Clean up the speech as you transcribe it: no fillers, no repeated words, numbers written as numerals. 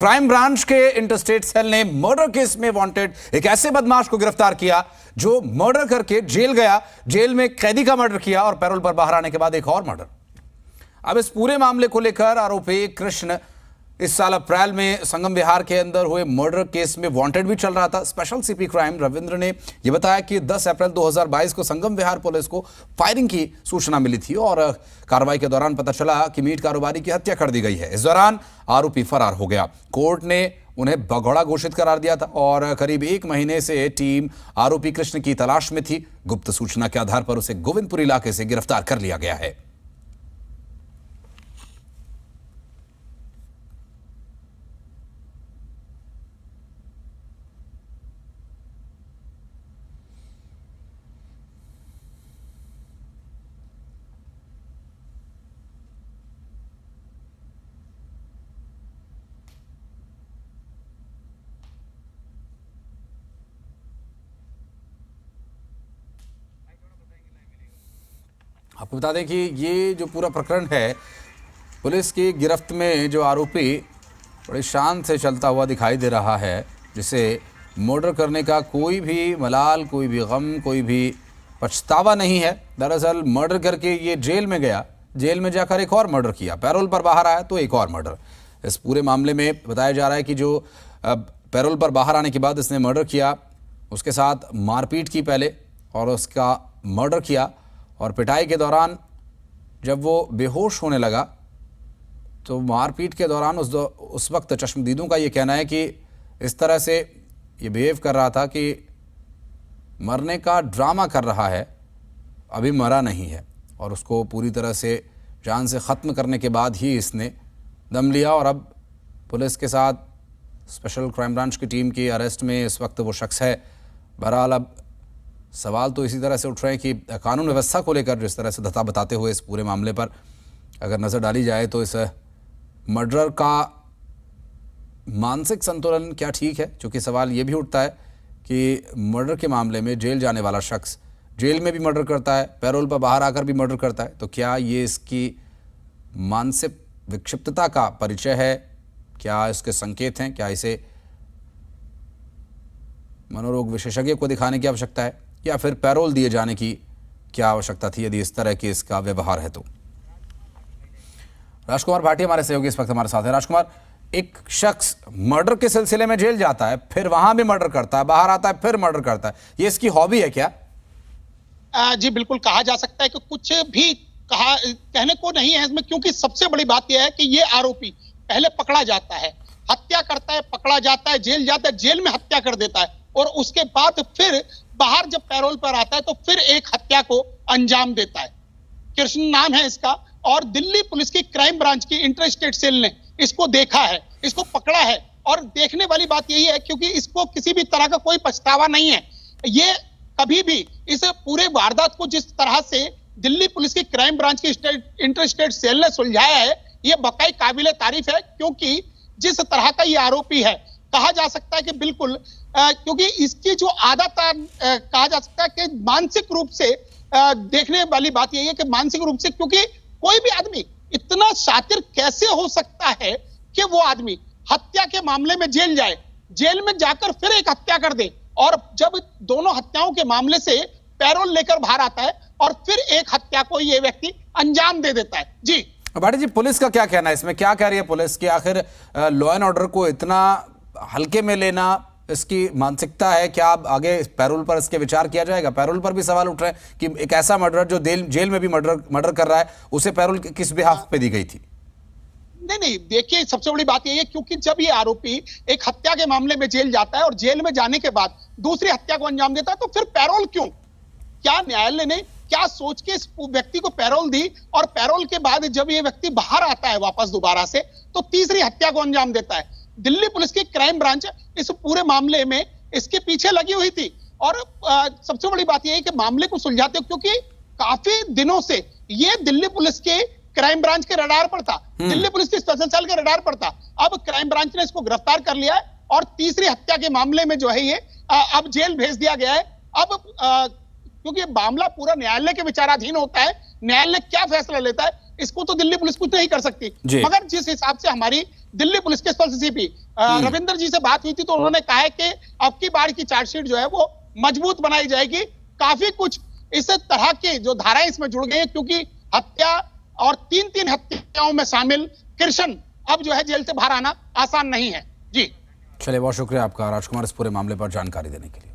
Crime branch के interstate sale ने murder case में वांटेड एक ऐसे बदमाश को गिरफ्तार किया जो मर्डर करके जेल गया, जेल में कैदी का मर्डर किया और पैरोल पर बाहर आने के बाद एक और मर्डर। अब इस पूरे मामले को लेकर आरोपी कृष्ण इस साल अप्रैल में संगम विहार के अंदर हुए मर्डर केस में वांटेड भी चल रहा था। स्पेशल सीपी क्राइम रविंद्र ने यह बताया कि 10 अप्रैल 2022 को संगम विहार पुलिस को फायरिंग की सूचना मिली थी और कार्रवाई के दौरान पता चला कि मीट कारोबारी की हत्या कर दी गई है। इस दौरान आरोपी फरार हो गया। कोर्ट ने उन्हें भगोड़ा घोषित करार दिया था और करीब 1 महीने से टीम आरोपी कृष्ण की तलाश में थी। गुप्त सूचना के आधार पर उसे गोविंदपुर इलाके से गिरफ्तार कर लिया गया है। आपको बता दें कि ये जो पूरा प्रकरण है, पुलिस की गिरफ्त में जो आरोपी बड़े शान से चलता हुआ दिखाई दे रहा है, जिसे मर्डर करने का कोई भी मलाल, कोई भी गम, कोई भी पछतावा नहीं है। दरअसल मर्डर करके ये जेल में गया, जेल में जाकर एक और मर्डर किया, पैरोल पर बाहर आया तो एक और मर्डर। इस पूरे मामले में बताया जा रहा है कि जो पैरोल पर बाहर आने के बाद इसने मर्डर किया, उसके साथ मारपीट की पहले और उसका मर्डर किया और पिटाई के दौरान जब वो बेहोश होने लगा तो मारपीट के दौरान उस वक्त चश्मदीदों का ये कहना है कि इस तरह से ये बिहेव कर रहा था कि मरने का ड्रामा कर रहा है, अभी मरा नहीं है। और उसको पूरी तरह से जान से ख़त्म करने के बाद ही इसने दम लिया। और अब पुलिस के साथ स्पेशल क्राइम ब्रांच की टीम की अरेस्ट में इस वक्त वो शख्स है। बहरहाल अब सवाल तो इसी तरह से उठ रहे हैं कि कानून व्यवस्था को लेकर जिस तरह से धता बताते हुए इस पूरे मामले पर अगर नज़र डाली जाए तो इस मर्डर का मानसिक संतुलन क्या ठीक है? क्योंकि सवाल ये भी उठता है कि मर्डर के मामले में जेल जाने वाला शख्स जेल में भी मर्डर करता है, पैरोल पर बाहर आकर भी मर्डर करता है, तो क्या ये इसकी मानसिक विक्षिप्तता का परिचय है? क्या इसके संकेत हैं? क्या इसे मनोरोग विशेषज्ञ को दिखाने की आवश्यकता है या फिर पैरोल दिए जाने की क्या आवश्यकता थी यदि इस तरह के इसका व्यवहार है तो? राजकुमार भाटिया हमारे सहयोगी इस वक्त हमारे साथ है। राजकुमार, एक शख्स मर्डर के सिलसिले में जेल जाता है, फिर वहां भी मर्डर करता है, बाहर आता है, फिर मर्डर करता है, ये इसकी हॉबी है क्या? जी बिल्कुल कहा जा सकता है कि कुछ भी कहने को नहीं है इसमें, क्योंकि सबसे बड़ी बात यह है कि ये आरोपी पहले पकड़ा जाता है, हत्या करता है, पकड़ा जाता है, जेल जाता है, जेल में हत्या कर देता है और उसके बाद फिर बाहर जब पैरोल पर आता है तो फिर एक हत्या को अंजाम देता है। कृष्ण नाम है इसका और दिल्ली पुलिस की क्राइम ब्रांच की इंटरस्टेट सेल ने इसको देखा है, इसको पकड़ा है। और देखने वाली बात यही है क्योंकि इसको किसी भी तरह का कोई पछतावा नहीं है। ये कभी भी इस पूरे वारदात को जिस तरह से दिल्ली पुलिस की क्राइम ब्रांच की इंटरस्टेट सेल ने सुलझाया है, ये बकाई काबिले तारीफ है। क्योंकि जिस तरह का ये आरोपी है, कहा जा सकता है कि बिल्कुल क्योंकि इसकी जो आदत कहा जा सकता है कि मानसिक रूप से देखने वाली बात यही है कि मानसिक रूप से, क्योंकि कोई भी आदमी इतना शातिर कैसे हो सकता है कि वो आदमी हत्या के मामले में जेल जाए, जेल में जाकर फिर एक हत्या कर दे और जब दोनों हत्याओं के मामले से पैरोल लेकर बाहर आता है और फिर एक हत्या को ये व्यक्ति अंजाम दे देता है। जी भाटी जी, पुलिस का क्या कहना है इसमें? क्या कह रही है पुलिस कि आखिर लॉ एंड ऑर्डर को इतना हल्के में लेना इसकी मानसिकता है? क्या आगे पैरोल पर इसके विचार किया जाएगा? पैरोल पर भी सवाल उठ रहे हैं कि एक ऐसा मर्डर जो जेल में भी मर्डर कर रहा है, उसे पैरोल किस बिहाफ पे दी गई थी? नहीं, देखिए सबसे बड़ी बात यह है क्योंकि जब ये आरोपी एक हत्या के मामले में जेल जाता है और जेल में जाने के बाद दूसरी हत्या को अंजाम देता है तो फिर पैरोल क्यों? क्या न्यायालय ने क्या सोच के इस व्यक्ति को पैरोल दी और पैरोल के बाद जब ये व्यक्ति बाहर आता है वापस दोबारा से तो तीसरी हत्या को अंजाम देता है? दिल्ली पुलिस की क्राइम ब्रांच इस पूरे मामले में इसके पीछे लगी हुई थी और सबसे बड़ी बात यह है कि मामले को सुलझाते क्योंकि काफी दिनों से ये दिल्ली पुलिस के क्राइम ब्रांच के रडार पर था, दिल्ली पुलिस की स्पेशल सेल के रडार पर था। अब क्राइम ब्रांच ने इसको गिरफ्तार कर लिया है और तीसरी हत्या के मामले में जो है ये अब जेल भेज दिया गया है। अब क्योंकि ये मामला पूरा न्यायालय के विचाराधीन होता है। न्यायालय क्या फैसला लेता है इसको तो दिल्ली पुलिस कुछ नहीं कर सकती। मगर जिस हिसाब से हमारी दिल्ली पुलिस के स्पेशल सीपी रविंदर जी से बात हुई थी, तो उन्होंने कहा है कि अब की बार की चार्जशीट जो है वो मजबूत बनाई जाएगी। काफी कुछ इस तरह की जो धाराएं इसमें जुड़ गई है, क्योंकि हत्या और 3 हत्याओं में शामिल कृष्ण अब जो है जेल से बाहर आना आसान नहीं है। जी चलिए, बहुत शुक्रिया आपका राजकुमार इस पूरे मामले पर जानकारी देने के लिए।